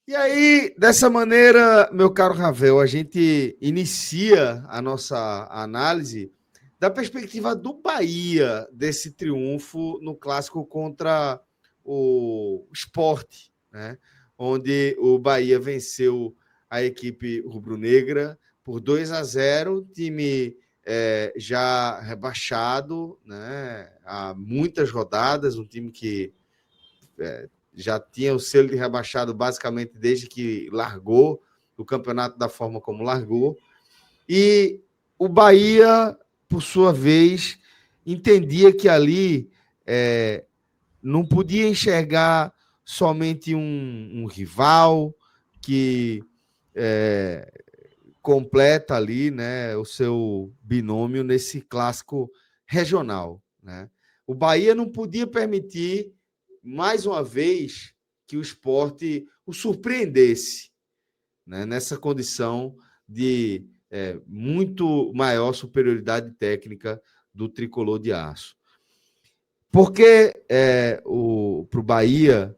E aí, dessa maneira, meu caro Ravel, a gente inicia a nossa análise da perspectiva do Bahia desse triunfo no clássico contra o Sport, né? Onde o Bahia venceu a equipe rubro-negra por 2-0, time já rebaixado, né? Há muitas rodadas, um time que já tinha o selo de rebaixado basicamente desde que largou o campeonato da forma como largou. E o Bahia, por sua vez, entendia que ali não podia enxergar somente um rival que completa ali, né, o seu binômio nesse clássico regional, né? O Bahia não podia permitir mais uma vez que o Sport o surpreendesse, né, nessa condição de muito maior superioridade técnica do tricolor de aço. Porque para o Bahia,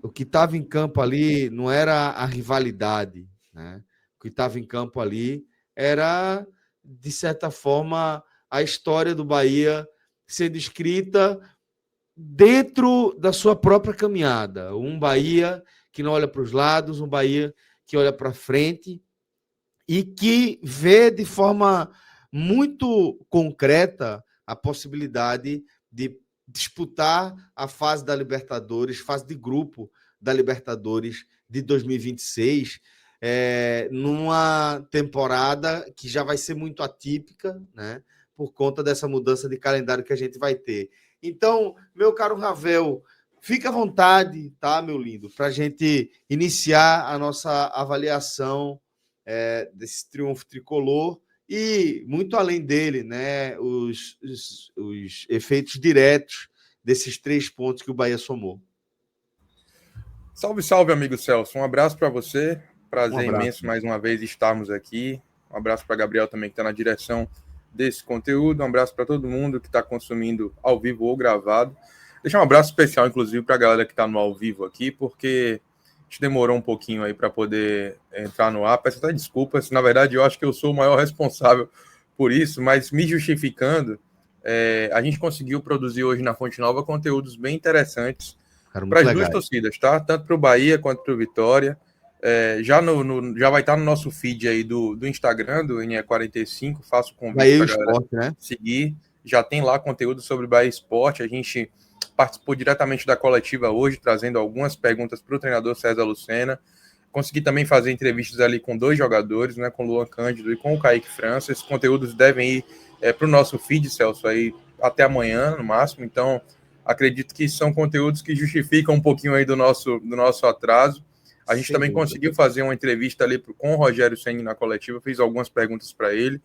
o que estava em campo ali não era a rivalidade, né? O que estava em campo ali era, de certa forma, a história do Bahia sendo escrita dentro da sua própria caminhada. Um Bahia que não olha para os lados, um Bahia que olha para frente e que vê de forma muito concreta a possibilidade de disputar a fase da Libertadores, fase de grupo da Libertadores de 2026, numa temporada que já vai ser muito atípica, né, por conta dessa mudança de calendário que a gente vai ter. Então, meu caro Ravel, fica à vontade, tá, meu lindo, para a gente iniciar a nossa avaliação desse triunfo tricolor e, muito além dele, né, os efeitos diretos desses 3 pontos que o Bahia somou. Salve, salve, amigo Celso. Um abraço para você. Um Prazer abraço. imenso mais uma vez estarmos aqui. Um abraço para Gabriel também, que está na direção desse conteúdo. Um abraço para todo mundo que está consumindo ao vivo ou gravado. Deixar um abraço especial, inclusive, para a galera que está no ao vivo aqui, porque a gente demorou um pouquinho aí para poder entrar no ar. Peço até desculpas. Na verdade, eu acho que eu sou o maior responsável por isso, mas me justificando, a gente conseguiu produzir hoje na Fonte Nova conteúdos bem interessantes para as duas torcidas, tá? Tanto para o Bahia quanto para o Vitória. Já vai estar no nosso feed aí do Instagram, do NE45. Faço o convite para a galera Esporte, né? seguir. Já tem lá conteúdo sobre Bahia Esporte. A gente participou diretamente da coletiva hoje, trazendo algumas perguntas para o treinador César Lucena. Consegui também fazer entrevistas ali com 2 jogadores, né, com o Luan Cândido e com o Kaique França. Esses conteúdos devem ir para o nosso feed, Celso, aí até amanhã, no máximo. Então, acredito que são conteúdos que justificam um pouquinho aí do nosso atraso. A gente também conseguiu fazer uma entrevista ali com o Rogério Ceni na coletiva, fiz algumas perguntas para ele.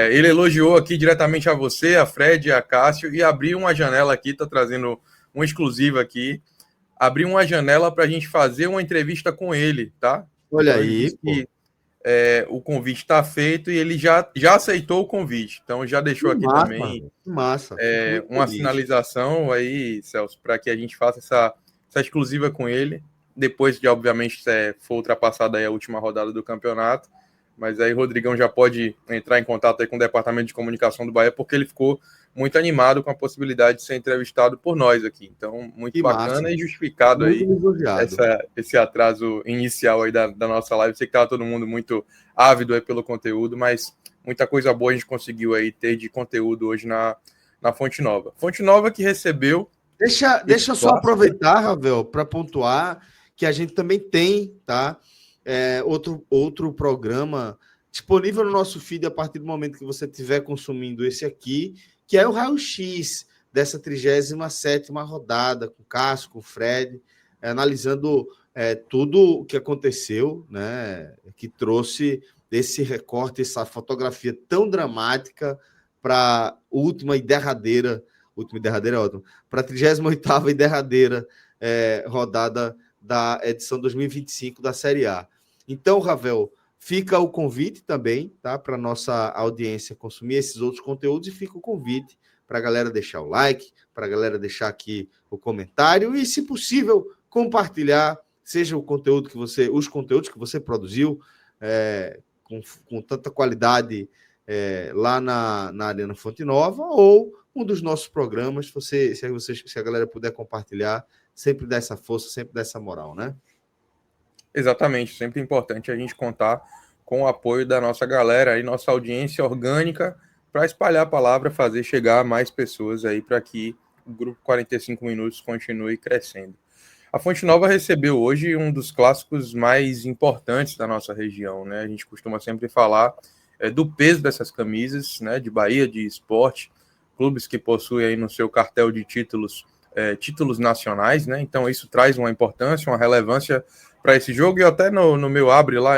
Ele elogiou aqui diretamente a você, a Fred, a Cássio, e abriu uma janela aqui, está trazendo uma exclusiva aqui, abriu uma janela para a gente fazer uma entrevista com ele, tá? Olha então, aí, ele disse que o convite está feito e ele já aceitou o convite. Então, já deixou aqui massa, também massa. uma finalização aí, Celso, para que a gente faça essa exclusiva com ele, depois de, obviamente, for ultrapassada aí a última rodada do campeonato. Mas aí o Rodrigão já pode entrar em contato aí com o Departamento de Comunicação do Bahia, porque ele ficou muito animado com a possibilidade de ser entrevistado por nós aqui. Então, muito Que bacana massa. e justificado Muito aí elogiado. esse atraso inicial aí da nossa live. Sei que estava todo mundo muito ávido aí pelo conteúdo, mas muita coisa boa a gente conseguiu aí ter de conteúdo hoje na Fonte Nova. Fonte Nova que recebeu... Deixa eu só aproveitar, Ravel, para pontuar que a gente também tem, tá? Outro programa disponível no nosso feed a partir do momento que você estiver consumindo esse aqui, que é o raio-x dessa 37ª rodada, com o Cássio, com o Fred, analisando tudo o que aconteceu, né? Que trouxe esse recorte, essa fotografia tão dramática para a última e derradeira é ótimo, para a 38ª e derradeira rodada da edição 2025 da Série A. Então, Ravel, fica o convite também, tá, para nossa audiência consumir esses outros conteúdos, e fica o convite para a galera deixar o like, para a galera deixar aqui o comentário e, se possível, compartilhar seja o conteúdo os conteúdos que você produziu com tanta qualidade lá na Arena Fonte Nova, ou um dos nossos programas, se a galera puder compartilhar, sempre dá essa força, sempre dá essa moral, né? Exatamente, sempre importante a gente contar com o apoio da nossa galera e nossa audiência orgânica para espalhar a palavra, fazer chegar a mais pessoas aí para que o Grupo 45 Minutos continue crescendo. A Fonte Nova recebeu hoje um dos clássicos mais importantes da nossa região, né? A gente costuma sempre falar do peso dessas camisas, né? De Bahia, de Sport, clubes que possuem aí no seu cartel de títulos nacionais, né? Então isso traz uma importância, uma relevância para esse jogo, e até no meu abre lá,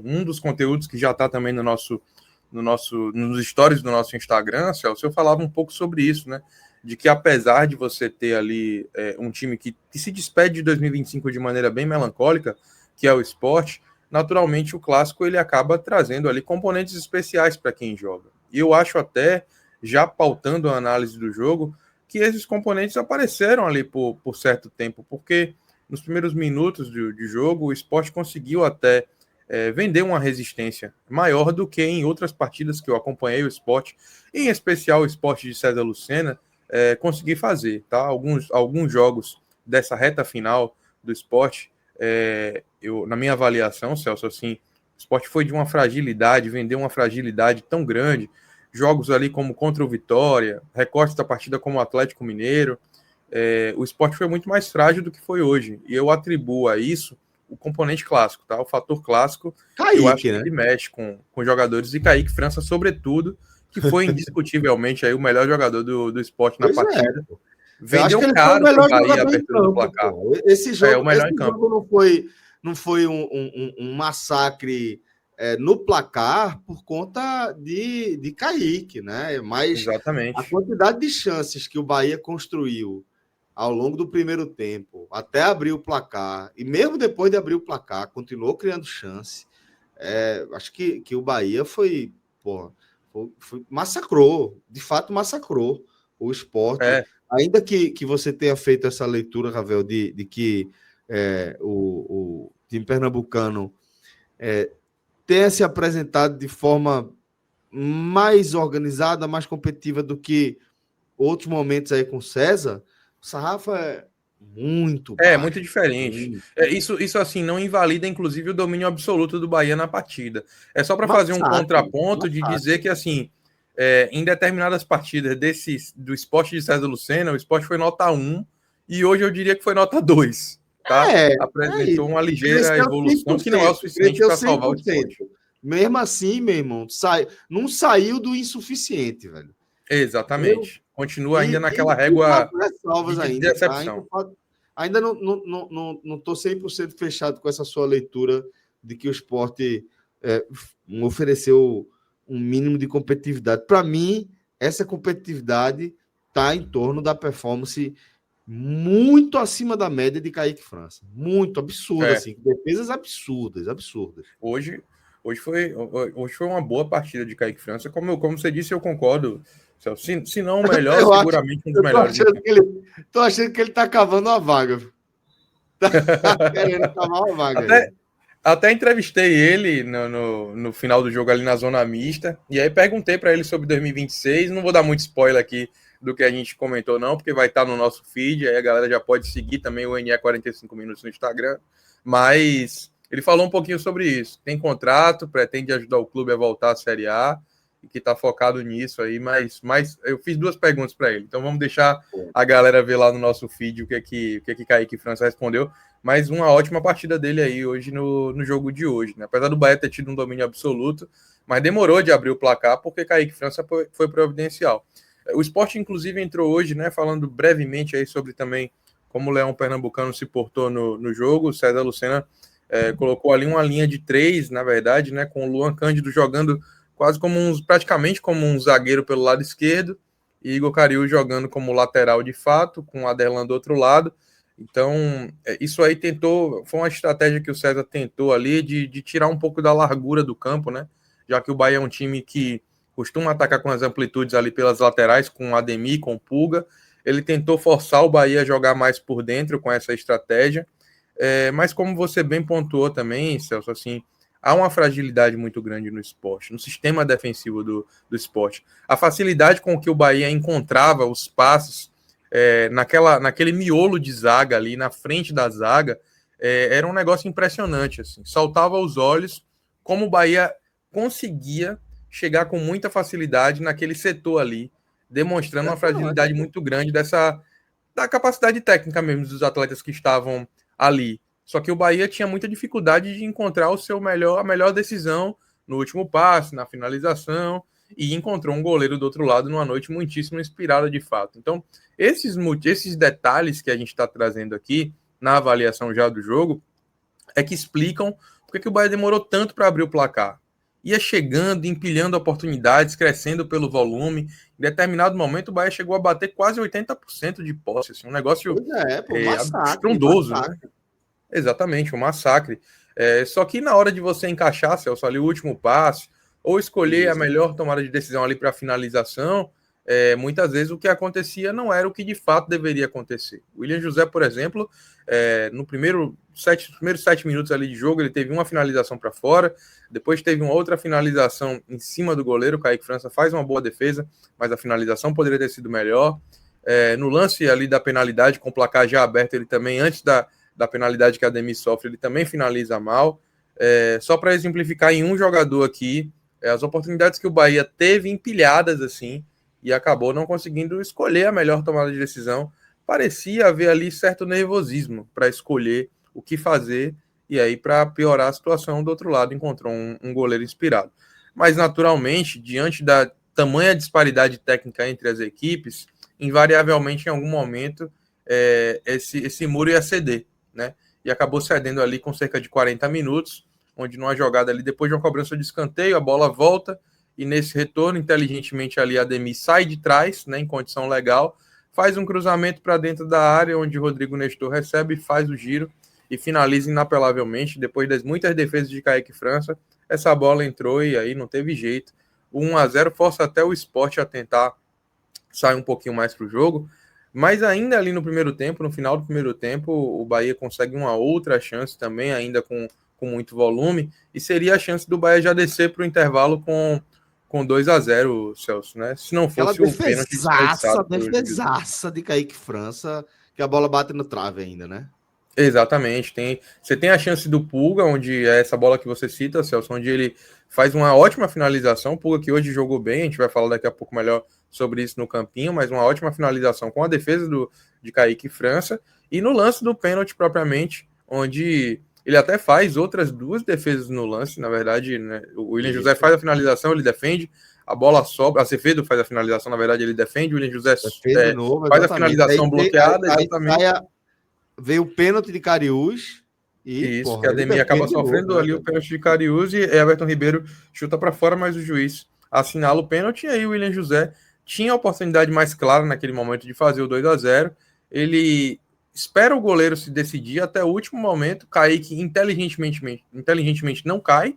um dos conteúdos que já está também nos stories do nosso Instagram, Celso, eu falava um pouco sobre isso, né? De que apesar de você ter ali um time que se despede de 2025 de maneira bem melancólica, que é o Sport, naturalmente o clássico ele acaba trazendo ali componentes especiais para quem joga. E eu acho até, já pautando a análise do jogo, que esses componentes apareceram ali por certo tempo, porque nos primeiros minutos de jogo o Sport conseguiu até vender uma resistência maior do que em outras partidas que eu acompanhei o Sport, em especial o Sport de César Lucena, conseguir fazer, tá? Alguns jogos dessa reta final do Sport, na minha avaliação, Celso, assim, o Sport foi de uma fragilidade, vendeu uma fragilidade tão grande, jogos ali como contra o Vitória, recortes da partida como o Atlético Mineiro, o Sport foi muito mais frágil do que foi hoje, e eu atribuo a isso o componente clássico, tá? O fator clássico, Kaique, eu acho que né? ele mexe com jogadores, e Kaique França, sobretudo, que foi indiscutivelmente aí o melhor jogador do Sport na partida. Eu acho que Vendeu ele foi o caro para melhor o Bahia a jogador em abertura do campo, placar. pô. Esse O jogo melhor em campo. não foi um massacre no placar por conta de Kaique, né? Mas a Exatamente. quantidade de chances que o Bahia construiu ao longo do primeiro tempo, até abrir o placar, e mesmo depois de abrir o placar, continuou criando chance. Acho que o Bahia massacrou, de fato massacrou o Sport. Ainda que você tenha feito essa leitura, Ravel, de que o time pernambucano tenha se apresentado de forma mais organizada, mais competitiva do que outros momentos aí com o César, o sarrafo é muito baixo. Muito diferente. Isso assim, não invalida, inclusive, o domínio absoluto do Bahia na partida. É só para fazer um contraponto de dizer que, assim, em determinadas partidas do Sport de César Lucena, o Sport foi nota 1, e hoje eu diria que foi nota 2. Tá? Apresentou uma ligeira evolução que não é o suficiente para salvar o Sport. Mesmo assim, meu irmão, não saiu do insuficiente, velho. Exatamente. Continua ainda naquela régua de decepção. Ainda não estou 100% fechado com essa sua leitura de que o Sport ofereceu um mínimo de competitividade. Para mim, essa competitividade está em torno da performance muito acima da média de Kaique França. Muito absurda, assim. Defesas absurdas. Hoje foi uma boa partida de Kaique França. Como você disse, eu concordo. Se não o melhor, seguramente um dos melhores. Tô achando que ele tá cavando uma vaga. Tá querendo cavar uma vaga. Até entrevistei ele no final do jogo ali na zona mista. E aí perguntei para ele sobre 2026. Não vou dar muito spoiler aqui do que a gente comentou, não, porque vai estar no nosso feed. Aí a galera já pode seguir também o NE 45 Minutos no Instagram. Mas ele falou um pouquinho sobre isso. Tem contrato, pretende ajudar o clube a voltar à Série A, e que está focado nisso aí, mas eu fiz 2 perguntas para ele. Então vamos deixar a galera ver lá no nosso feed o que Kaique França respondeu. Mas uma ótima partida dele aí hoje no jogo de hoje, né? Apesar do Bahia ter tido um domínio absoluto, mas demorou de abrir o placar porque Kaique França foi providencial. O Sport, inclusive, entrou hoje, né? Falando brevemente aí sobre também como o Leão Pernambucano se portou no jogo. O César Lucena colocou ali uma linha de 3, na verdade, né? Com o Luan Cândido jogando quase praticamente como um zagueiro pelo lado esquerdo, e Igor Cariú jogando como lateral de fato, com o Aderlan do outro lado. Então, isso aí foi uma estratégia que o César tentou ali de tirar um pouco da largura do campo, né? Já que o Bahia é um time que costuma atacar com as amplitudes ali pelas laterais, com o Ademir, com o Pulga. Ele tentou forçar o Bahia a jogar mais por dentro com essa estratégia. Mas como você bem pontuou também, Celso, assim, há uma fragilidade muito grande no esporte, no sistema defensivo do esporte. A facilidade com que o Bahia encontrava os passos naquele miolo de zaga ali, na frente da zaga, era um negócio impressionante, assim. Saltava aos olhos como o Bahia conseguia chegar com muita facilidade naquele setor ali, demonstrando uma fragilidade muito grande da capacidade técnica mesmo dos atletas que estavam ali. Só que o Bahia tinha muita dificuldade de encontrar a melhor decisão no último passe, na finalização, e encontrou um goleiro do outro lado numa noite muitíssimo inspirada de fato. Então, esses detalhes que a gente está trazendo aqui na avaliação já do jogo é que explicam por que o Bahia demorou tanto para abrir o placar. Ia chegando, empilhando oportunidades, crescendo pelo volume. Em determinado momento, o Bahia chegou a bater quase 80% de posse. Assim, um negócio estrondoso, massacre. Né? Exatamente, um massacre. Só que na hora de você encaixar, Celso, ali o último passe, ou escolher a melhor tomada de decisão ali para a finalização, muitas vezes o que acontecia não era o que de fato deveria acontecer. O William José, por exemplo, nos primeiros 7 minutos ali de jogo, ele teve uma finalização para fora, depois teve uma outra finalização em cima do goleiro, o Kaique França faz uma boa defesa, mas a finalização poderia ter sido melhor. No lance ali da penalidade, com o placar já aberto, ele também, antes da penalidade que a Ademir sofre, ele também finaliza mal. Só para exemplificar em um jogador aqui, as oportunidades que o Bahia teve empilhadas assim, e acabou não conseguindo escolher a melhor tomada de decisão. Parecia haver ali certo nervosismo para escolher o que fazer, e aí, para piorar a situação, do outro lado, encontrou um goleiro inspirado. Mas, naturalmente, diante da tamanha disparidade técnica entre as equipes, invariavelmente, em algum momento, esse muro ia ceder, né? E acabou cedendo ali com cerca de 40 minutos, onde numa jogada ali, depois de uma cobrança de escanteio, a bola volta, e nesse retorno, inteligentemente ali, a Ademir sai de trás, né, em condição legal, faz um cruzamento para dentro da área, onde o Rodrigo Nestor recebe, faz o giro e finaliza inapelavelmente, depois das muitas defesas de Kaique França, essa bola entrou e aí não teve jeito. O 1-0 força até o Sport a tentar sair um pouquinho mais para o jogo, mas ainda ali no primeiro tempo, no final do primeiro tempo, o Bahia consegue uma outra chance também, ainda com muito volume, e seria a chance do Bahia já descer para o intervalo com 2-0, Celso, né? Se não fosse o pênalti desperdiçado. Defesaça de Kaique França, que a bola bate no trave ainda, né? Exatamente. Você tem a chance do Pulga, onde é essa bola que você cita, Celso, onde ele faz uma ótima finalização. O Pulga que hoje jogou bem, a gente vai falar daqui a pouco melhor sobre isso no campinho, mas uma ótima finalização com a defesa de Kaique França. E no lance do pênalti propriamente, onde ele até faz outras duas defesas no lance, na verdade, né? O William José faz a finalização, ele defende, a bola sobra, Acevedo faz a finalização, na verdade ele defende, o William José faz a finalização bloqueada, exatamente. Veio o pênalti de Cariús e isso, que a Ademir acaba sofrendo novo, ali o pênalti de Cariús e Everton Ribeiro chuta para fora, mas o juiz assinala o pênalti e aí o William José tinha a oportunidade mais clara naquele momento de fazer o 2-0. Ele espera o goleiro se decidir até o último momento, Kaique inteligentemente não cai,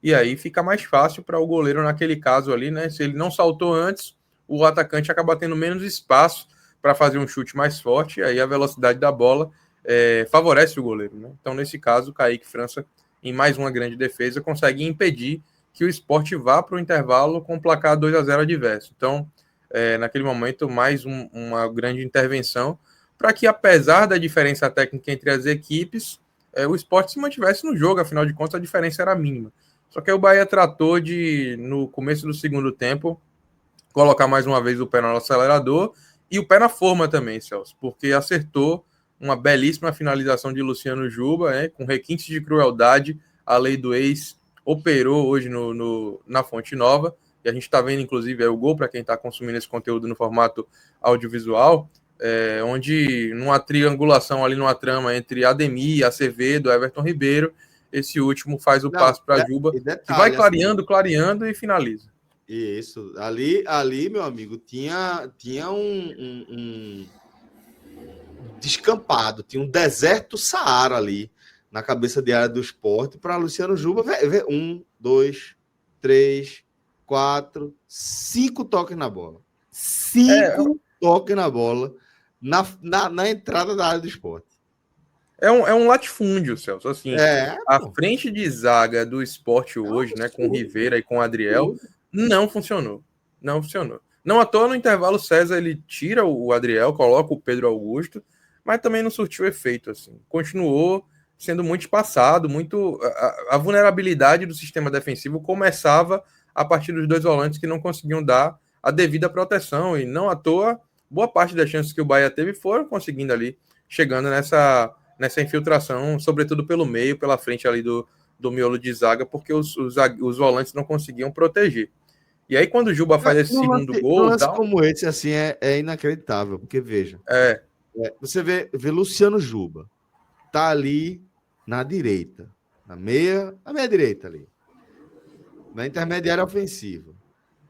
e aí fica mais fácil para o goleiro naquele caso ali, né? Se ele não saltou antes, o atacante acaba tendo menos espaço para fazer um chute mais forte, e aí a velocidade da bola favorece o goleiro, né? Então, nesse caso, o Kaique França, em mais uma grande defesa, consegue impedir que o Sport vá para o intervalo com o placar 2-0 adverso. Então, naquele momento, mais uma grande intervenção para que, apesar da diferença técnica entre as equipes, o Sport se mantivesse no jogo, afinal de contas, a diferença era mínima. Só que aí o Bahia tratou de, no começo do segundo tempo, colocar mais uma vez o pé no acelerador e o pé na forma também, Celso, porque acertou uma belíssima finalização de Luciano Juba, com requintes de crueldade. A lei do ex operou hoje na Fonte Nova, e a gente está vendo, inclusive, o gol para quem está consumindo esse conteúdo no formato audiovisual, onde numa triangulação ali numa trama entre Ademir, Acevedo, Everton Ribeiro, esse último faz o passe para Juba, detalhe, que vai clareando e finaliza. Isso. Ali, meu amigo, tinha um descampado, tinha um deserto Saara ali na cabeça de área do Sport para Luciano Juba. 1, 2, 3, 4, 5 toques na bola. 5 toques na bola na entrada da área do Sport. É um latifúndio, Celso. Assim, a Pô, frente de zaga do Sport é um hoje, né, com o absurdo, Rivera e com o Adriel, absurdo. não funcionou. Não funcionou. Não à toa, no intervalo, o César ele tira o Adriel, coloca o Pedro Augusto, mas também não surtiu efeito. Assim. Continuou sendo muito espaçado, muito. A vulnerabilidade do sistema defensivo começava a partir dos dois volantes que não conseguiam dar a devida proteção. E não à toa, boa parte das chances que o Bahia teve foram conseguindo ali, chegando nessa infiltração, sobretudo pelo meio, pela frente ali do miolo de zaga, porque os volantes não conseguiam proteger. E aí, quando o Juba faz esse segundo Num gol, lance tal, como esse, assim, é inacreditável, porque veja, é, você vê Luciano Juba, tá ali na direita, na meia direita ali, na intermediária ofensiva.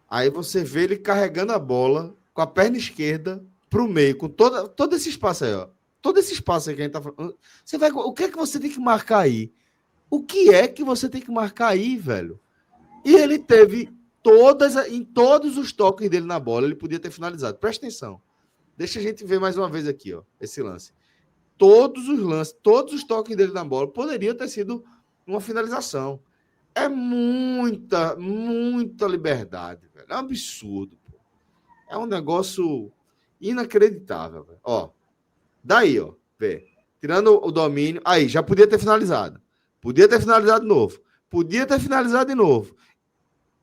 Aí você vê ele carregando a bola com a perna esquerda para o meio, com todo esse espaço aí, ó. Todo esse espaço aí que a gente tá falando. O que é que você tem que marcar aí? O que é que você tem que marcar aí, velho? E ele teve em todos os toques dele na bola, ele podia ter finalizado. Presta atenção. Deixa a gente ver mais uma vez aqui, ó, esse lance. Todos os lances, todos os toques dele na bola poderiam ter sido uma finalização. É muita liberdade, velho. É um absurdo, pô. É um negócio inacreditável, velho. Ó, daí, ó, vê. Tirando o domínio, aí já podia ter finalizado. Podia ter finalizado de novo. Podia ter finalizado de novo.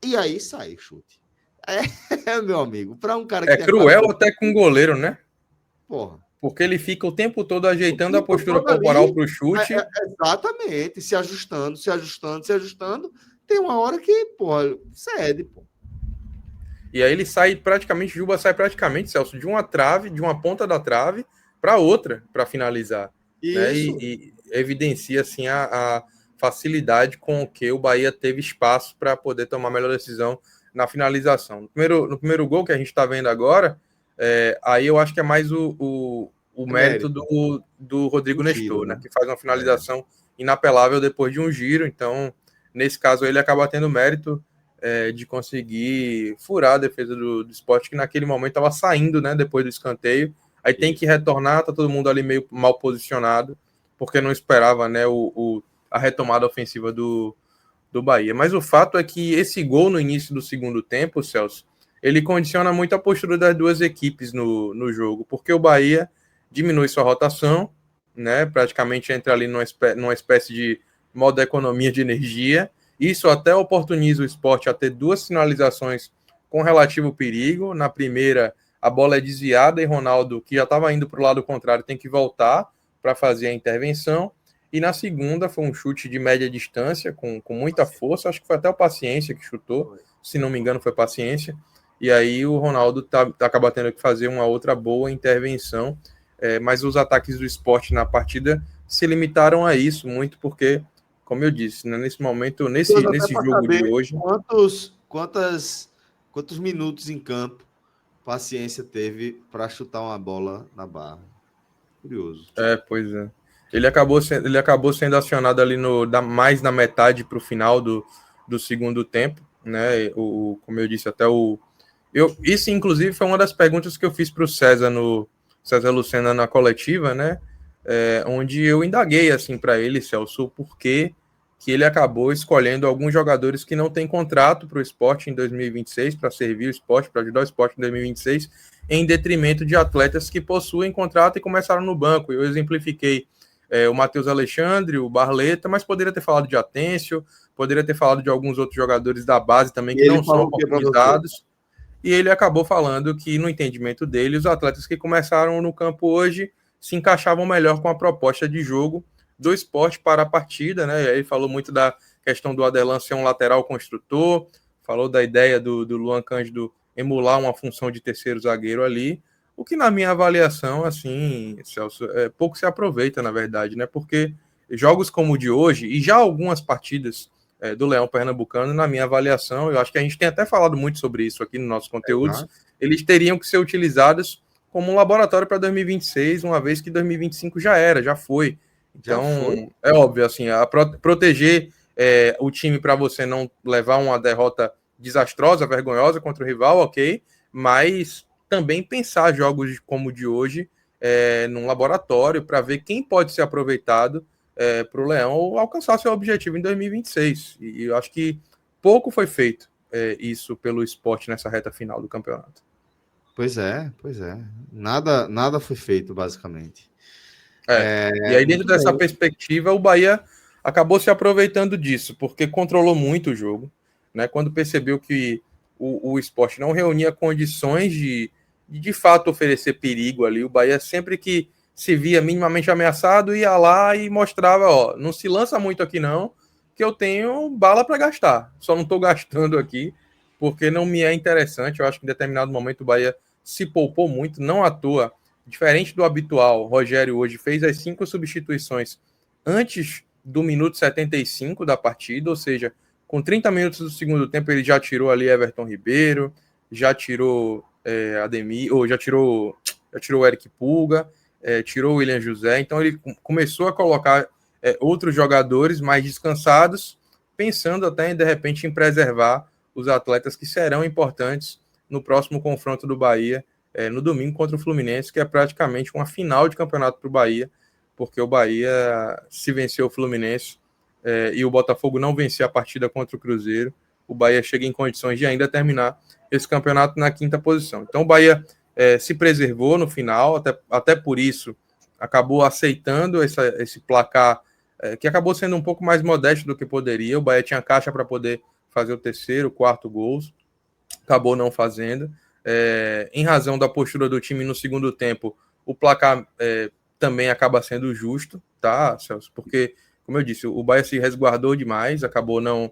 E aí sai o chute. Meu amigo, para um cara que é tem a qualidade, cruel até com o goleiro, né? porra, Porque ele fica o tempo todo ajeitando a o postura todo corporal ali, para o chute. exatamente, se ajustando, se ajustando, se ajustando. Tem uma hora que, porra, cede, pô. E aí ele sai praticamente, Juba sai praticamente, Celso, de uma trave, de uma ponta da trave para outra para finalizar, né? Isso. E evidencia assim a facilidade com que o Bahia teve espaço para poder tomar a melhor decisão na finalização. No primeiro gol que a gente está vendo agora, aí eu acho que é mais o mérito Mérito. do Rodrigo O giro, Nestor, né? né? Que faz uma finalização inapelável depois de um giro. Então, nesse caso, ele acaba tendo mérito de conseguir furar a defesa do Sport, que naquele momento estava saindo, né, depois do escanteio. Aí tem que retornar, tá todo mundo ali meio mal posicionado, porque não esperava, né, a retomada ofensiva do Bahia. Mas o fato é que esse gol no início do segundo tempo, Celso, ele condiciona muito a postura das duas equipes no jogo, porque o Bahia diminui sua rotação, né, praticamente entra ali numa espécie de modo economia de energia. Isso até oportuniza o esporte a ter duas finalizações com relativo perigo. Na primeira, a bola é desviada e Ronaldo, que já estava indo para o lado contrário, tem que voltar para fazer a intervenção. E na segunda, foi um chute de média distância, com muita força. Acho que foi até o Paciência que chutou, se não me engano, foi Paciência. E aí o Ronaldo acaba tendo que fazer uma outra boa intervenção. Mas os ataques do esporte na partida se limitaram a isso, muito porque, como eu disse, né, nesse momento, Até nesse para jogo de saber hoje. quantos minutos em campo paciência teve para chutar uma bola na barra. Curioso. Pois é. Ele acabou sendo acionado ali mais na metade para o final do segundo tempo, né? Como eu disse, até isso, inclusive, foi uma das perguntas que eu fiz para o César no César Lucena na coletiva, né? Onde eu indaguei assim para ele, Celso, por que ele acabou escolhendo alguns jogadores que não têm contrato para o esporte em 2026, para servir o esporte, para ajudar o esporte em 2026, em detrimento de atletas que possuem contrato e começaram no banco. Eu exemplifiquei o Matheus Alexandre, o Barleta, mas poderia ter falado de Atêncio, poderia ter falado de alguns outros jogadores da base também E que ele não são falou o que para você? oportunizados. E ele acabou falando que, no entendimento dele, os atletas que começaram no campo hoje se encaixavam melhor com a proposta de jogo do esporte para a partida, né? E aí ele falou muito da questão do Adelan ser um lateral construtor, falou da ideia do Luan Cândido emular uma função de terceiro zagueiro ali, o que na minha avaliação, assim, Celso, pouco se aproveita, na verdade, né? Porque jogos como o de hoje, e já algumas partidas do Leão Pernambucano, na minha avaliação, eu acho que a gente tem até falado muito sobre isso aqui nos nossos conteúdos, eles teriam que ser utilizados como um laboratório para 2026, uma vez que 2025 já foi. Então, é óbvio, assim, proteger o time para você não levar uma derrota desastrosa, vergonhosa contra o rival, ok, mas também pensar jogos como o de hoje num laboratório para ver quem pode ser aproveitado para o Leão alcançar seu objetivo em 2026. E eu acho que pouco foi feito isso pelo esporte nessa reta final do campeonato. Pois é, pois é. Nada foi feito, basicamente. E aí, dentro Muito dessa bem. perspectiva, o Bahia acabou se aproveitando disso, porque controlou muito o jogo, né? Quando percebeu que o esporte não reunia condições de fato oferecer perigo ali, o Bahia sempre que se via minimamente ameaçado, ia lá e mostrava, ó, não se lança muito aqui não, que eu tenho bala para gastar. Só não estou gastando aqui porque não me é interessante. Eu acho que em determinado momento o Bahia se poupou muito, não à toa. Diferente do habitual, o Rogério hoje fez as 5 substituições antes do minuto 75 da partida, ou seja, com 30 minutos do segundo tempo ele já tirou ali Everton Ribeiro, já tirou Ademir, ou já tirou o Eric Pulga, tirou o William José, então ele começou a colocar outros jogadores mais descansados, pensando até de repente em preservar os atletas que serão importantes no próximo confronto do Bahia, no domingo contra o Fluminense, que é praticamente uma final de campeonato para o Bahia, porque o Bahia, se venceu o Fluminense e o Botafogo não vencer a partida contra o Cruzeiro, o Bahia chega em condições de ainda terminar esse campeonato na 5ª posição. Então o Bahia se preservou no final, até por isso acabou aceitando esse placar que acabou sendo um pouco mais modesto do que poderia. O Bahia tinha caixa para poder fazer o 3º, 4º gols, acabou não fazendo. Em razão da postura do time no segundo tempo, o placar também acaba sendo justo, tá, Celso? Porque, como eu disse, o Bahia se resguardou demais, acabou não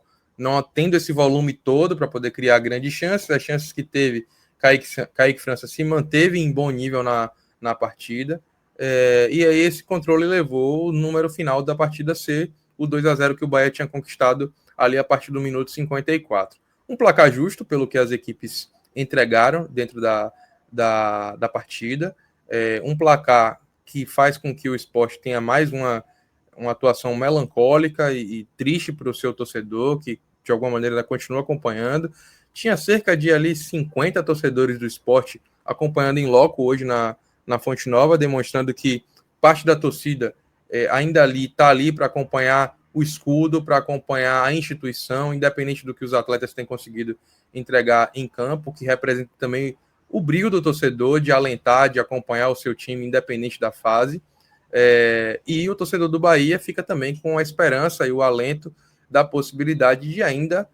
tendo esse volume todo para poder criar grandes chances. As chances que teve, Kaique França se manteve em bom nível na partida. E aí esse controle levou o número final da partida a ser o 2-0 que o Bahia tinha conquistado ali a partir do minuto 54. Um placar justo pelo que as equipes entregaram dentro da partida. Um placar que faz com que o esporte tenha mais uma atuação melancólica e triste para o seu torcedor, que de alguma maneira continua acompanhando. Tinha cerca de ali 50 torcedores do esporte acompanhando em loco hoje na Fonte Nova, demonstrando que parte da torcida ainda ali está ali para acompanhar o escudo, para acompanhar a instituição, independente do que os atletas têm conseguido entregar em campo, que representa também o brilho do torcedor de alentar, de acompanhar o seu time, independente da fase. E o torcedor do Bahia fica também com a esperança e o alento da possibilidade de ainda,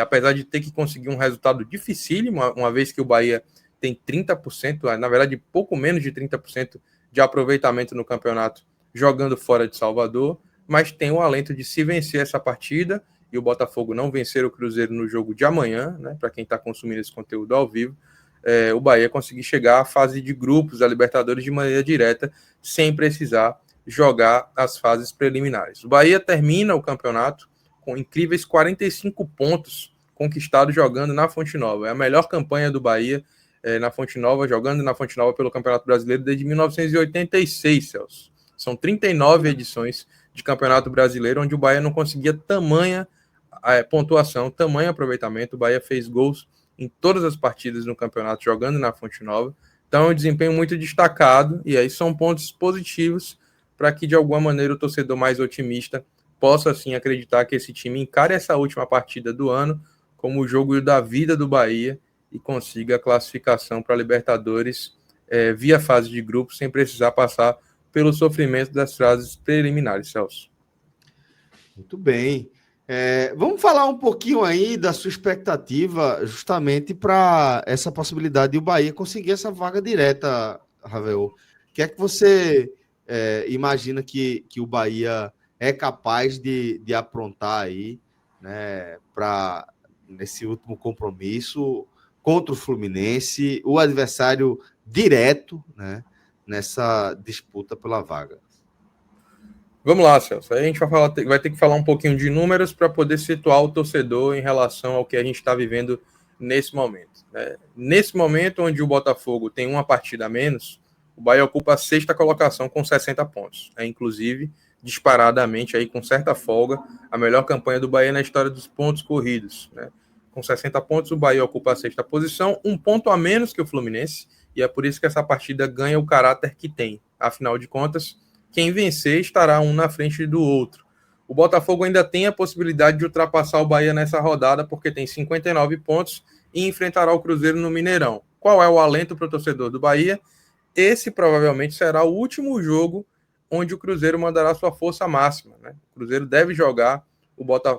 apesar de ter que conseguir um resultado dificílimo, uma vez que o Bahia tem 30%, na verdade pouco menos de 30% de aproveitamento no campeonato, jogando fora de Salvador, mas tem o alento de se vencer essa partida e o Botafogo não vencer o Cruzeiro no jogo de amanhã, né, para quem está consumindo esse conteúdo ao vivo, o Bahia conseguir chegar à fase de grupos da Libertadores de maneira direta, sem precisar jogar as fases preliminares. O Bahia termina o campeonato com incríveis 45 pontos conquistados jogando na Fonte Nova. É a melhor campanha do Bahia na Fonte Nova, jogando na Fonte Nova pelo Campeonato Brasileiro desde 1986, Celso. São 39 edições de Campeonato Brasileiro onde o Bahia não conseguia tamanha pontuação, tamanho aproveitamento. O Bahia fez gols em todas as partidas no campeonato jogando na Fonte Nova. Então é um desempenho muito destacado e aí são pontos positivos para que de alguma maneira o torcedor mais otimista possa assim acreditar que esse time encare essa última partida do ano como o jogo da vida do Bahia e consiga a classificação para a Libertadores via fase de grupos sem precisar passar pelo sofrimento das fases preliminares, Celso. Muito bem. Vamos falar um pouquinho aí da sua expectativa justamente para essa possibilidade de o Bahia conseguir essa vaga direta, Ravel. O que é que você imagina que o Bahia é capaz de aprontar aí, né, para nesse último compromisso contra o Fluminense, o adversário direto, né, nessa disputa pela vaga? Vamos lá, Celso. Aí a gente vai ter que falar um pouquinho de números para poder situar o torcedor em relação ao que a gente está vivendo nesse momento. Né? Nesse momento, onde o Botafogo tem uma partida a menos, o Bahia ocupa a 6ª colocação com 60 pontos. Inclusive, disparadamente, aí, com certa folga, a melhor campanha do Bahia na história dos pontos corridos. Né? Com 60 pontos, o Bahia ocupa a 6ª posição, um ponto a menos que o Fluminense, e é por isso que essa partida ganha o caráter que tem. Afinal de contas, quem vencer estará um na frente do outro. O Botafogo ainda tem a possibilidade de ultrapassar o Bahia nessa rodada, porque tem 59 pontos e enfrentará o Cruzeiro no Mineirão. Qual é o alento para o torcedor do Bahia? Esse provavelmente será o último jogo onde o Cruzeiro mandará sua força máxima, né? O Cruzeiro deve jogar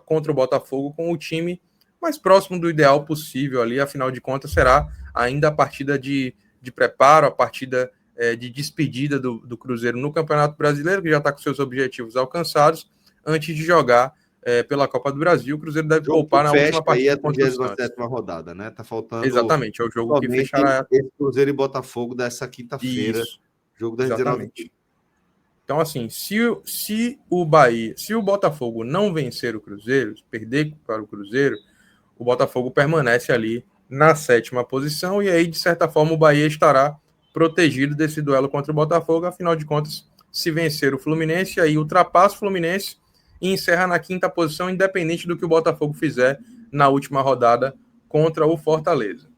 contra o Botafogo com o time mais próximo do ideal possível ali, afinal de contas será ainda a partida de preparo, a partida de despedida do Cruzeiro no Campeonato Brasileiro, que já está com seus objetivos alcançados, antes de jogar pela Copa do Brasil. O Cruzeiro deve poupar na última partida contra o Santos. 37ª rodada, né? Tá faltando... Exatamente, é o jogo que fechará... esse Cruzeiro e Botafogo dessa quinta-feira. Isso, Jogo das 19h. Então, assim, se o Botafogo não vencer o Cruzeiro, perder para o Cruzeiro, o Botafogo permanece ali na 7ª posição, e aí, de certa forma, o Bahia estará protegido desse duelo contra o Botafogo. Afinal de contas, se vencer o Fluminense, aí ultrapassa o Fluminense e encerra na 5ª posição, independente do que o Botafogo fizer na última rodada contra o Fortaleza.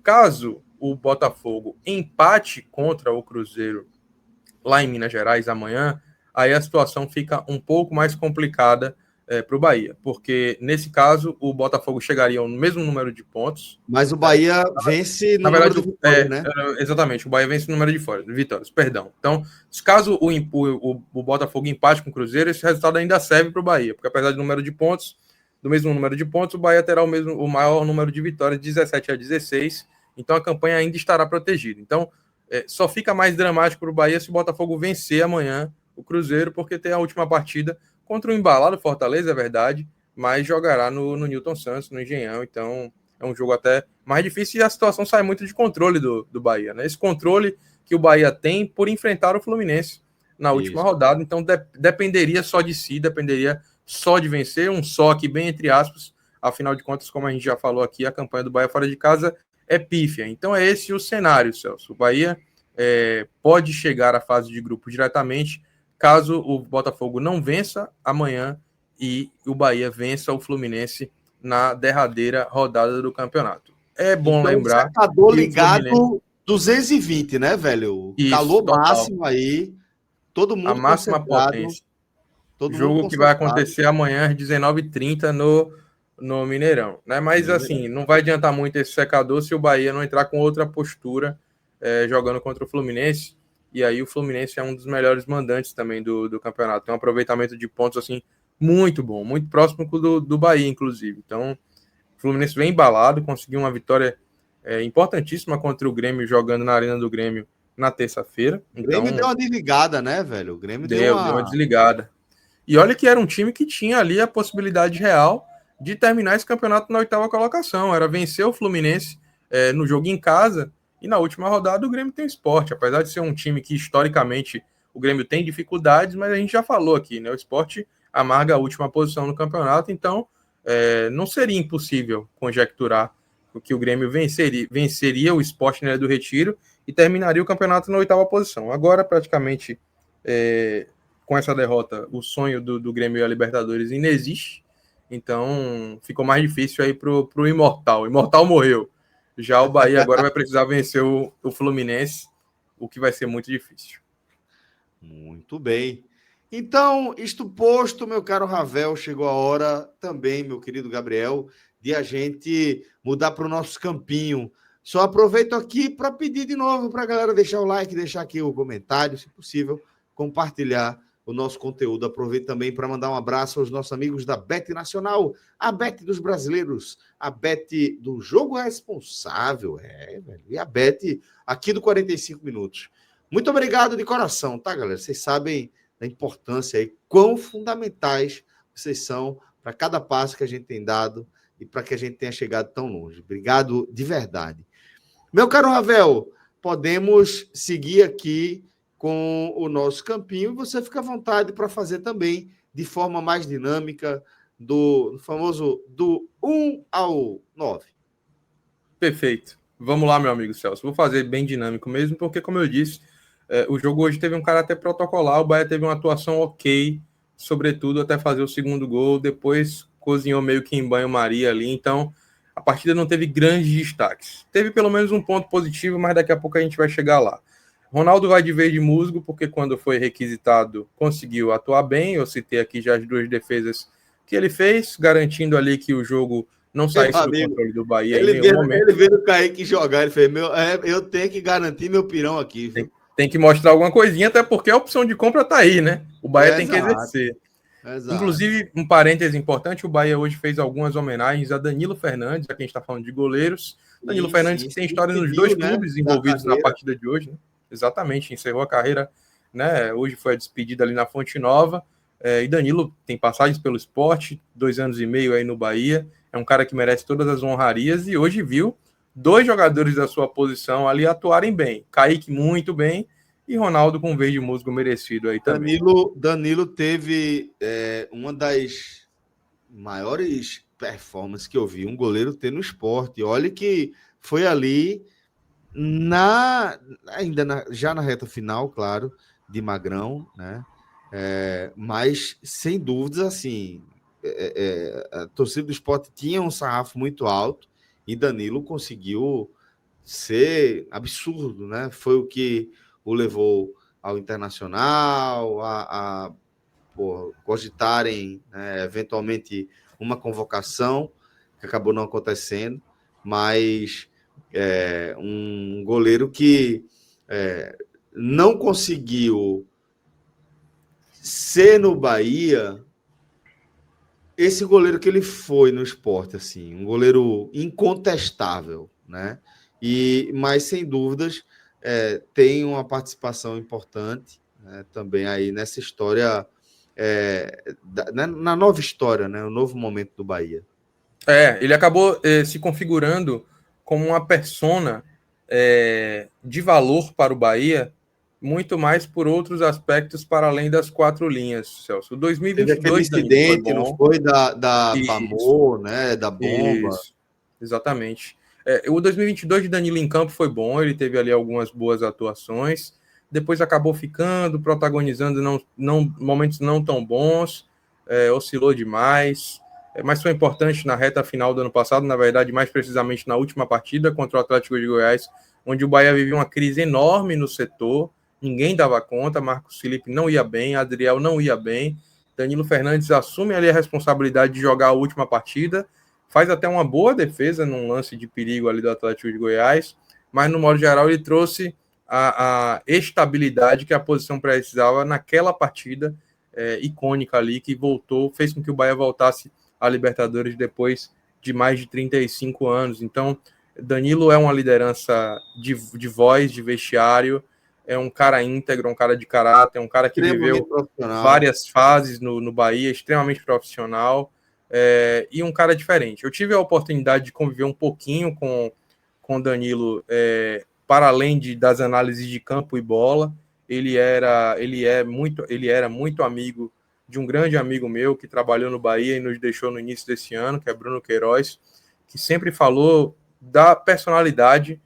Caso o Botafogo empate contra o Cruzeiro lá em Minas Gerais amanhã, aí a situação fica um pouco mais complicada para o Bahia, porque nesse caso o Botafogo chegaria no mesmo número de pontos. Mas o Bahia vence no número de vitórias, né? Exatamente, o Bahia vence no número de vitórias, perdão. Então, caso o Botafogo empate com o Cruzeiro, esse resultado ainda serve para o Bahia, porque apesar do mesmo número de pontos, o Bahia terá o maior número de vitórias, 17-16, então a campanha ainda estará protegida. Então, só fica mais dramático para o Bahia se o Botafogo vencer amanhã o Cruzeiro, porque tem a última partida contra o embalado Fortaleza, é verdade, mas jogará no Newton Santos, no Engenhão, então é um jogo até mais difícil e a situação sai muito de controle do Bahia, né? Esse controle que o Bahia tem por enfrentar o Fluminense na última rodada, então dependeria só de si, dependeria só de vencer, um só aqui bem entre aspas, afinal de contas, como a gente já falou aqui, a campanha do Bahia fora de casa é pífia. Então é esse o cenário, Celso. O Bahia pode chegar à fase de grupo diretamente caso o Botafogo não vença amanhã e o Bahia vença o Fluminense na derradeira rodada do campeonato. É bom então, lembrar... O secador ligado Fluminense... 220, né, velho? Isso, calor total. Máximo aí, todo mundo a máxima potência. Todo jogo que vai acontecer amanhã às 19h30 no Mineirão, né? Mas assim, não vai adiantar muito esse secador se o Bahia não entrar com outra postura jogando contra o Fluminense, e aí o Fluminense é um dos melhores mandantes também do campeonato, tem um aproveitamento de pontos assim muito bom, muito próximo do Bahia, inclusive. Então, o Fluminense vem embalado, conseguiu uma vitória importantíssima contra o Grêmio, jogando na Arena do Grêmio na terça-feira. O Grêmio deu uma desligada, né, velho? O Grêmio deu uma desligada. E olha que era um time que tinha ali a possibilidade real de terminar esse campeonato na 8ª colocação. Era vencer o Fluminense no jogo em casa, e na última rodada o Grêmio tem o Sport. Apesar de ser um time que historicamente o Grêmio tem dificuldades, mas a gente já falou aqui, né? O Sport amarga a última posição no campeonato, então não seria impossível conjecturar que o Grêmio venceria o Sport na Ilha do Retiro e terminaria o campeonato na 8ª posição. Agora, praticamente, com essa derrota, o sonho do Grêmio e a Libertadores inexiste, então ficou mais difícil aí pro Imortal. O Imortal morreu. Já o Bahia agora vai precisar vencer o Fluminense, o que vai ser muito difícil. Muito bem. Então, isto posto, meu caro Ravel, chegou a hora também, meu querido Gabriel, de a gente mudar para o nosso campinho. Só aproveito aqui para pedir de novo para a galera deixar o like, deixar aqui o comentário, se possível, compartilhar o nosso conteúdo. Aproveito também para mandar um abraço aos nossos amigos da Bet Nacional, a Bet dos brasileiros, a Bet do jogo responsável, velho, e a Bet aqui do 45 minutos. Muito obrigado de coração, tá, galera? Vocês sabem da importância aí, quão fundamentais vocês são para cada passo que a gente tem dado e para que a gente tenha chegado tão longe. Obrigado de verdade. Meu caro Ravel, podemos seguir aqui com o nosso campinho. Você fica à vontade para fazer também de forma mais dinâmica, do famoso do 1 ao 9. Perfeito. Vamos lá, meu amigo Celso. Vou fazer bem dinâmico mesmo, porque, como eu disse, o jogo hoje teve um caráter protocolar, o Bahia teve uma atuação ok, sobretudo até fazer o segundo gol, depois cozinhou meio que em banho-maria ali, então a partida não teve grandes destaques. Teve pelo menos um ponto positivo, mas daqui a pouco a gente vai chegar lá. Ronaldo vai de verde musgo, porque quando foi requisitado, conseguiu atuar bem. Eu citei aqui já as 2 defesas que ele fez, garantindo ali que o jogo não saísse do controle do Bahia em nenhum momento. Ele veio o Kaique jogar, ele fez, eu tenho que garantir meu pirão aqui, viu? Tem que mostrar alguma coisinha, até porque a opção de compra está aí, né? O Bahia tem que exercer. Exato. Inclusive, um parêntese importante, o Bahia hoje fez algumas homenagens a Danilo Fernandes, a quem está falando de goleiros. Danilo Fernandes que tem história nos 2 clubes envolvidos na partida de hoje, né? Exatamente, encerrou a carreira, né? Hoje foi a despedida ali na Fonte Nova. E Danilo tem passagens pelo Sport, 2 anos e meio aí no Bahia. É um cara que merece todas as honrarias e hoje viu 2 jogadores da sua posição ali atuarem bem. Kaique muito bem e Ronaldo com verde musgo merecido aí também. Danilo teve uma das maiores performances que eu vi um goleiro ter no esporte. Olha que foi ali já na reta final, claro, de Magrão, né? Mas sem dúvidas, assim, a torcida do esporte tinha um sarrafo muito alto e Danilo conseguiu ser absurdo, né? Foi o que o levou ao Internacional, a cogitarem, né, eventualmente uma convocação, que acabou não acontecendo, mas um goleiro que não conseguiu ser no Bahia esse goleiro que ele foi no Sport, assim, um goleiro incontestável, né? Mas sem dúvidas tem uma participação importante, né, também aí nessa história, na nova história, né? O novo momento do Bahia. Ele acabou se configurando como uma persona de valor para o Bahia, muito mais por outros aspectos para além das 4 linhas, Celso. O 2022 teve aquele incidente, não foi? Da Pamor, né? Da bomba. Isso, exatamente. O 2022 de Danilo em campo foi bom, ele teve ali algumas boas atuações, depois acabou ficando, protagonizando momentos não tão bons, oscilou demais, mas foi importante na reta final do ano passado, na verdade, mais precisamente na última partida contra o Atlético de Goiás, onde o Bahia vivia uma crise enorme no setor, ninguém dava conta, Marcos Felipe não ia bem, Adriel não ia bem, Danilo Fernandes assume ali a responsabilidade de jogar a última partida, faz até uma boa defesa num lance de perigo ali do Atlético de Goiás, mas no modo geral ele trouxe a estabilidade que a posição precisava naquela partida icônica ali, que fez com que o Bahia voltasse a Libertadores depois de mais de 35 anos. Então, Danilo é uma liderança de voz, de vestiário, é um cara íntegro, um cara de caráter, um cara que viveu várias fases no Bahia, extremamente profissional, e um cara diferente. Eu tive a oportunidade de conviver um pouquinho com o Danilo, para além das análises de campo e bola. Ele era muito amigo de um grande amigo meu que trabalhou no Bahia e nos deixou no início desse ano, que é Bruno Queiroz, que sempre falou da personalidade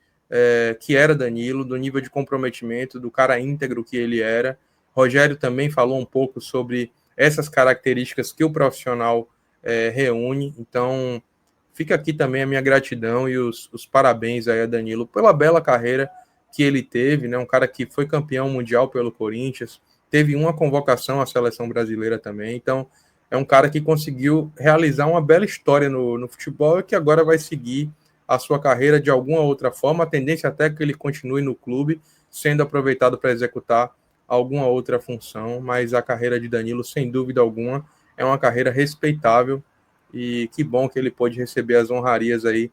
que era Danilo, do nível de comprometimento, do cara íntegro que ele era. Rogério também falou um pouco sobre essas características que o profissional reúne. Então, fica aqui também a minha gratidão e os parabéns aí a Danilo pela bela carreira que ele teve, né? Um cara que foi campeão mundial pelo Corinthians, teve uma convocação à seleção brasileira também. Então, é um cara que conseguiu realizar uma bela história no futebol e que agora vai seguir a sua carreira de alguma outra forma. A tendência até é que ele continue no clube, sendo aproveitado para executar alguma outra função, mas a carreira de Danilo, sem dúvida alguma, é uma carreira respeitável e que bom que ele pôde receber as honrarias aí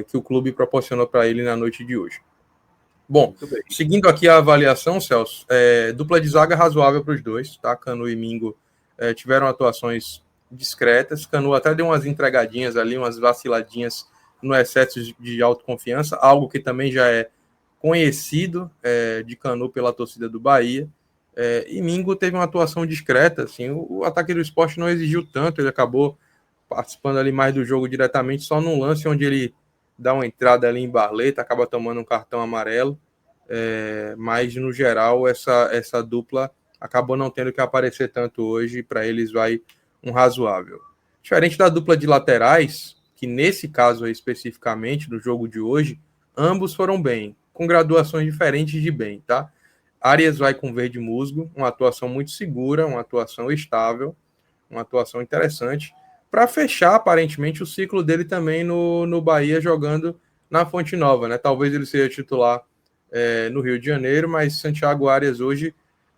que o clube proporcionou para ele na noite de hoje. Bom, seguindo aqui a avaliação, Celso, dupla de zaga razoável para os dois, tá? Canu e Mingo tiveram atuações discretas, Canu até deu umas entregadinhas ali, umas vaciladinhas no excesso de autoconfiança, algo que também já é conhecido de Canu pela torcida do Bahia, e Mingo teve uma atuação discreta, assim, o ataque do Sport não exigiu tanto, ele acabou participando ali mais do jogo diretamente, só num lance onde ele dá uma entrada ali em Barleta, acaba tomando um cartão amarelo, mas no geral essa dupla acabou não tendo que aparecer tanto hoje, para eles vai um razoável. Diferente da dupla de laterais, que nesse caso aí, especificamente, do jogo de hoje, ambos foram bem, com graduações diferentes de bem, tá? Arias vai com verde musgo, uma atuação muito segura, uma atuação estável, uma atuação interessante, para fechar, aparentemente, o ciclo dele também no Bahia, jogando na Fonte Nova, né? Talvez ele seja titular no Rio de Janeiro, mas Santiago Arias hoje,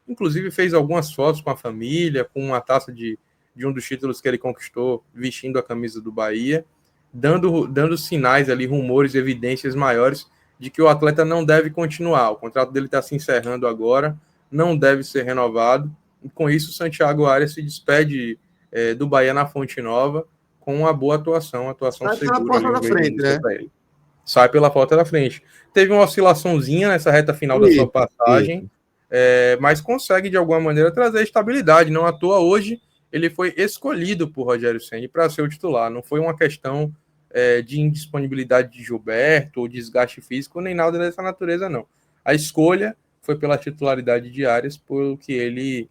inclusive, fez algumas fotos com a família, com uma taça de um dos títulos que ele conquistou, vestindo a camisa do Bahia, dando sinais ali, rumores, evidências maiores de que o atleta não deve continuar. O contrato dele está se encerrando agora, não deve ser renovado. E com isso, o Santiago Arias se despede do Bahia na Fonte Nova com uma boa atuação Sai pela segura porta ali, da frente, né? ele. Sai pela porta da frente. Teve uma oscilaçãozinha nessa reta final da sua passagem, mas consegue de alguma maneira trazer estabilidade. Não à toa hoje ele foi escolhido por Rogério Ceni para ser o titular. Não foi uma questão de indisponibilidade de Gilberto ou desgaste físico, nem nada dessa natureza, não. A escolha foi pela titularidade de Arias, pelo que ele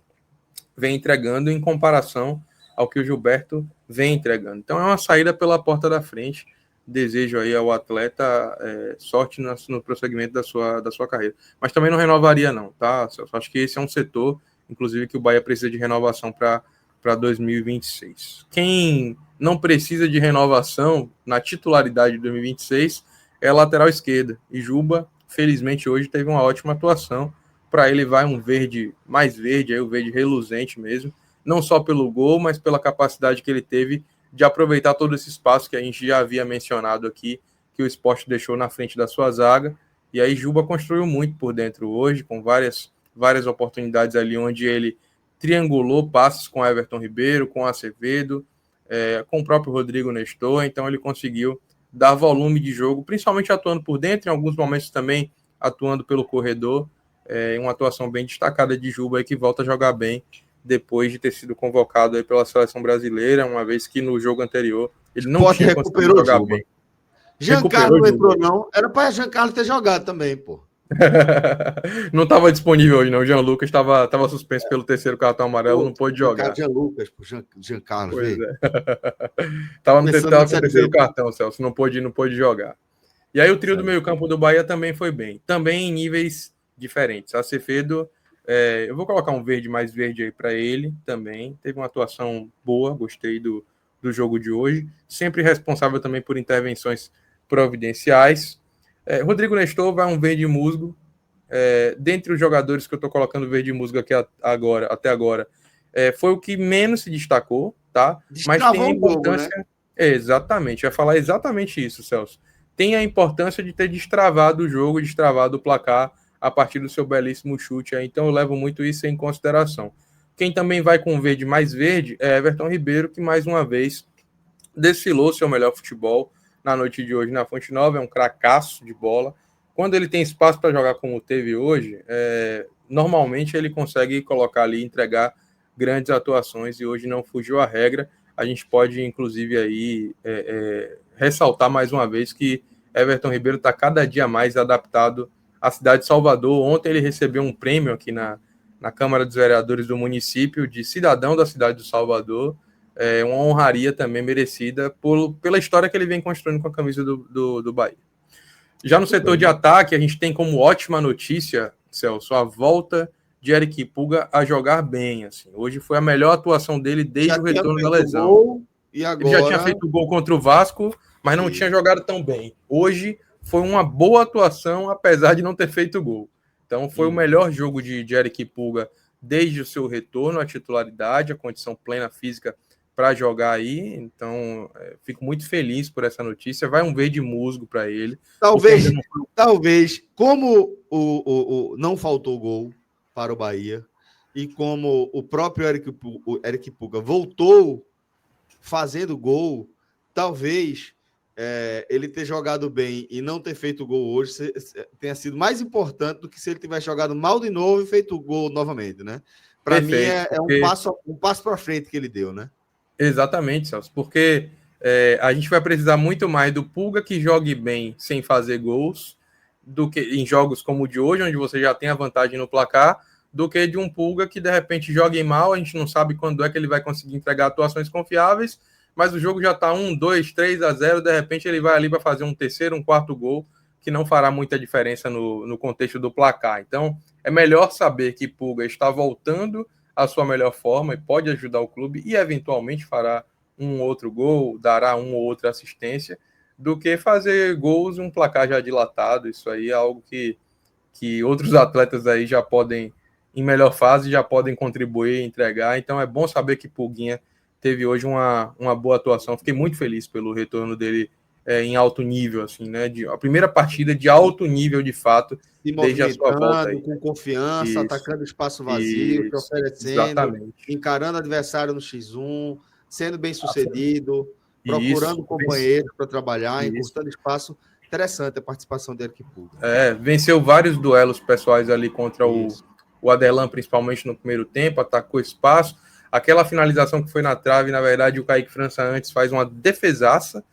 vem entregando em comparação ao que o Gilberto vem entregando. Então é uma saída pela porta da frente. Desejo aí ao atleta sorte no prosseguimento da sua carreira. Mas também não renovaria, não, tá? Eu acho que esse é um setor, inclusive, que o Bahia precisa de renovação para 2026. Quem não precisa de renovação na titularidade de 2026 é a lateral esquerda. E Juba, felizmente, hoje teve uma ótima atuação. Para ele vai um verde mais verde, aí o verde reluzente mesmo, não só pelo gol, mas pela capacidade que ele teve de aproveitar todo esse espaço que a gente já havia mencionado aqui, que o Sport deixou na frente da sua zaga. E aí Juba construiu muito por dentro hoje, com várias oportunidades ali onde ele triangulou passes com Everton Ribeiro, com Acevedo, com o próprio Rodrigo Nestor. Então ele conseguiu dar volume de jogo, principalmente atuando por dentro, em alguns momentos também atuando pelo corredor. Uma atuação bem destacada de Juba, aí, que volta a jogar bem depois de ter sido convocado aí pela seleção brasileira, uma vez que no jogo anterior ele não tinha conseguido jogar bem. Giancarlo não entrou, não. Era para Giancarlo ter jogado também, pô. Não estava disponível hoje, não. O Jean Lucas estava suspenso pelo terceiro cartão amarelo, não pôde jogar. Jean Lucas, pô, Giancarlo, pois Estava no terceiro cartão, Celso, não pôde jogar. E aí o trio do meio-campo do Bahia também foi bem. Também em níveis diferentes. Acevedo, eu vou colocar um verde mais verde aí para ele também. Teve uma atuação boa, gostei do jogo de hoje. Sempre responsável também por intervenções providenciais. Rodrigo Nestor vai um verde musgo. Dentre os jogadores que eu estou colocando verde musgo aqui até agora, foi o que menos se destacou, tá? Mas tem a importância... Jogo, né? Exatamente, eu ia falar exatamente isso, Celso. Tem a importância de ter destravado o jogo, destravado o placar a partir do seu belíssimo chute. Então eu levo muito isso em consideração. Quem também vai com verde mais verde é Everton Ribeiro, que mais uma vez desfilou seu melhor futebol na noite de hoje na Fonte Nova. É um cracaço de bola. Quando ele tem espaço para jogar como teve hoje, normalmente ele consegue colocar ali, entregar grandes atuações, e hoje não fugiu à regra. A gente pode, inclusive, aí ressaltar mais uma vez que Everton Ribeiro está cada dia mais adaptado à cidade de Salvador. Ontem ele recebeu um prêmio aqui na Câmara dos Vereadores do município de cidadão da cidade de Salvador. Uma honraria também merecida pela história que ele vem construindo com a camisa do Bahia. Já no setor de ataque, a gente tem como ótima notícia, Celso, a volta de Eric Pulga a jogar bem. Assim. Hoje foi a melhor atuação dele desde o retorno da lesão. E agora... Ele já tinha feito gol contra o Vasco, mas não tinha jogado tão bem. Hoje foi uma boa atuação, apesar de não ter feito gol. Então foi o melhor jogo de Eric Pulga desde o seu retorno à titularidade, a condição plena física para jogar aí. Então fico muito feliz por essa notícia. Vai um verde musgo para ele. Talvez, como não faltou gol para o Bahia, e como o próprio Eric Pulga voltou fazendo gol, talvez ele ter jogado bem e não ter feito gol hoje tenha sido mais importante do que se ele tivesse jogado mal de novo e feito gol novamente, né? Para mim um passo para frente que ele deu, né? Exatamente, Celso, porque a gente vai precisar muito mais do Pulga que jogue bem sem fazer gols, do que em jogos como o de hoje, onde você já tem a vantagem no placar, do que de um Pulga que de repente jogue mal. A gente não sabe quando é que ele vai conseguir entregar atuações confiáveis, mas o jogo já está 1-2, 3-0, de repente ele vai ali para fazer um terceiro, um quarto gol, que não fará muita diferença no contexto do placar. Então, é melhor saber que Pulga está voltando à sua melhor forma e pode ajudar o clube e eventualmente fará um outro gol, dará uma ou outra assistência, do que fazer gols em um placar já dilatado. Isso aí é algo que outros atletas aí já podem, em melhor fase, já podem contribuir, entregar. Então é bom saber que Pulguinha teve hoje uma boa atuação. Fiquei muito feliz pelo retorno dele em alto nível, assim, né? A primeira partida de alto nível, de fato, Se desde a sua volta movimentando, aí. com confiança, Isso, atacando espaço vazio, se isso, oferecendo, exatamente. encarando adversário no X1, sendo bem sucedido, Isso, procurando companheiros para trabalhar, encurtando espaço. Interessante a participação dele que Pulga. Venceu vários duelos pessoais ali contra Isso. o Adelan, principalmente no primeiro tempo, atacou espaço. Aquela finalização que foi na trave, na verdade, o Kaique França antes faz uma defesaça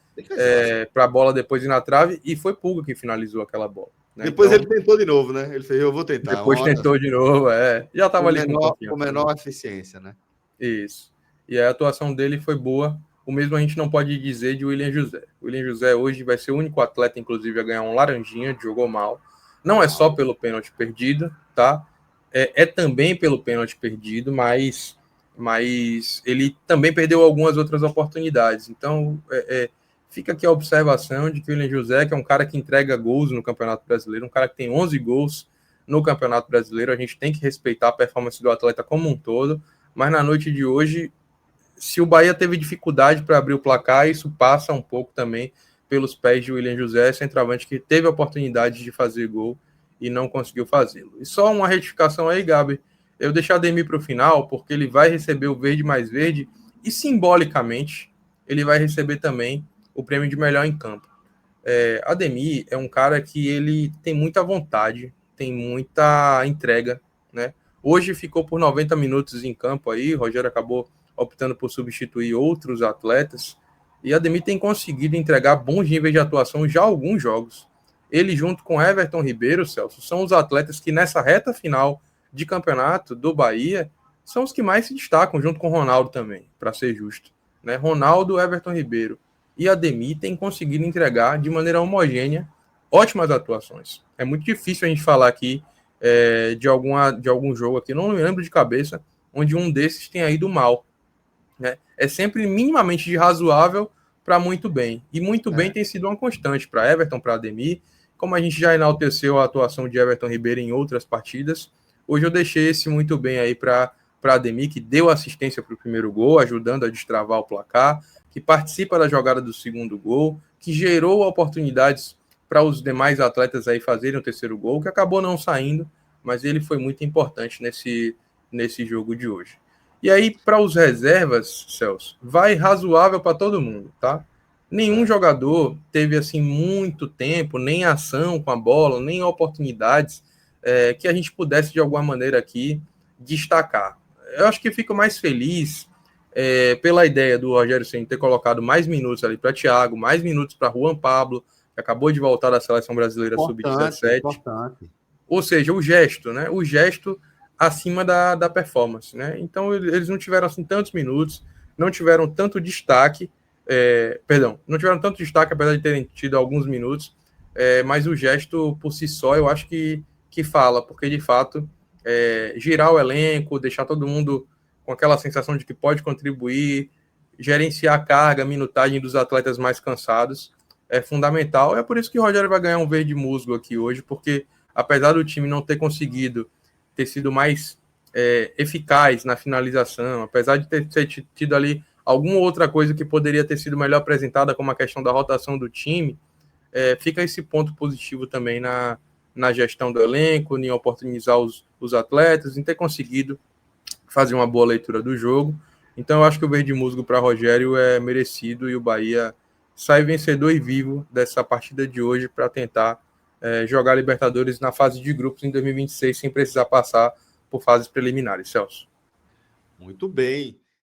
para a bola depois ir na trave, e foi Pulga que finalizou aquela bola. Né? Depois Então, ele tentou de novo, né? Ele fez, eu vou tentar. depois tentou de novo, já estava ali com Com confiança. menor eficiência, né? Isso. E a atuação dele foi boa. O mesmo a gente não pode dizer de William José. O William José hoje vai ser o único atleta, inclusive, a ganhar um laranjinha, jogou mal. Não é só pelo pênalti perdido, tá? É também pelo pênalti perdido, mas ele também perdeu algumas outras oportunidades. Então, fica aqui a observação de que o William José, que é um cara que entrega gols no Campeonato Brasileiro, um cara que tem 11 gols no Campeonato Brasileiro, a gente tem que respeitar a performance do atleta como um todo, mas na noite de hoje, se o Bahia teve dificuldade para abrir o placar, isso passa um pouco também pelos pés de William José, centroavante que teve a oportunidade de fazer gol e não conseguiu fazê-lo. E só uma retificação aí, Gabi, eu deixei Ademir para o final, porque ele vai receber o verde mais verde e, simbolicamente, ele vai receber também o prêmio de melhor em campo. Ademir é um cara que ele tem muita vontade, tem muita entrega, né? Hoje ficou por 90 minutos em campo aí, o Rogério acabou optando por substituir outros atletas, e Ademir tem conseguido entregar bons níveis de atuação já há alguns jogos. Ele, junto com Everton Ribeiro, Celso, são os atletas que nessa reta final de campeonato do Bahia são os que mais se destacam, junto com Ronaldo também, para ser justo. Né? Ronaldo, Everton Ribeiro e Ademir têm conseguido entregar de maneira homogênea ótimas atuações. É muito difícil a gente falar aqui de algum jogo aqui, não me lembro de cabeça, onde um desses tenha ido mal. Né? É sempre minimamente de razoável para muito bem. E muito bem tem sido uma constante para Everton, para Ademir. Como a gente já enalteceu a atuação de Everton Ribeiro em outras partidas, hoje eu deixei esse muito bem aí para Ademir, que deu assistência para o primeiro gol, ajudando a destravar o placar, que participa da jogada do segundo gol, que gerou oportunidades para os demais atletas aí fazerem o terceiro gol, que acabou não saindo, mas ele foi muito importante nesse jogo de hoje. E aí, para os reservas, Celso, vai razoável para todo mundo, tá? Nenhum jogador teve, assim, muito tempo, nem ação com a bola, nem oportunidades que a gente pudesse, de alguma maneira, aqui destacar. Eu acho que fico mais feliz pela ideia do Rogério Ceni ter colocado mais minutos ali para Thiago, mais minutos para Juan Pablo, que acabou de voltar da Seleção Brasileira Sub-17. Ou seja, o gesto, né? O gesto acima da performance, né? Então eles não tiveram assim tantos minutos, não tiveram tanto destaque, não tiveram tanto destaque, apesar de terem tido alguns minutos, mas o gesto por si só eu acho que fala, porque de fato girar o elenco, deixar todo mundo com aquela sensação de que pode contribuir, gerenciar a carga, a minutagem dos atletas mais cansados é fundamental. É por isso que o Rogério vai ganhar um verde musgo aqui hoje, porque apesar do time não ter conseguido ter sido mais eficaz na finalização, apesar de ter tido ali alguma outra coisa que poderia ter sido melhor apresentada, como a questão da rotação do time, fica esse ponto positivo também na gestão do elenco, em oportunizar os atletas, em ter conseguido fazer uma boa leitura do jogo. Então eu acho que o verde musgo para Rogério é merecido e o Bahia sai vencedor e vivo dessa partida de hoje para tentar jogar Libertadores na fase de grupos em 2026 sem precisar passar por fases preliminares, Celso. Muito bem.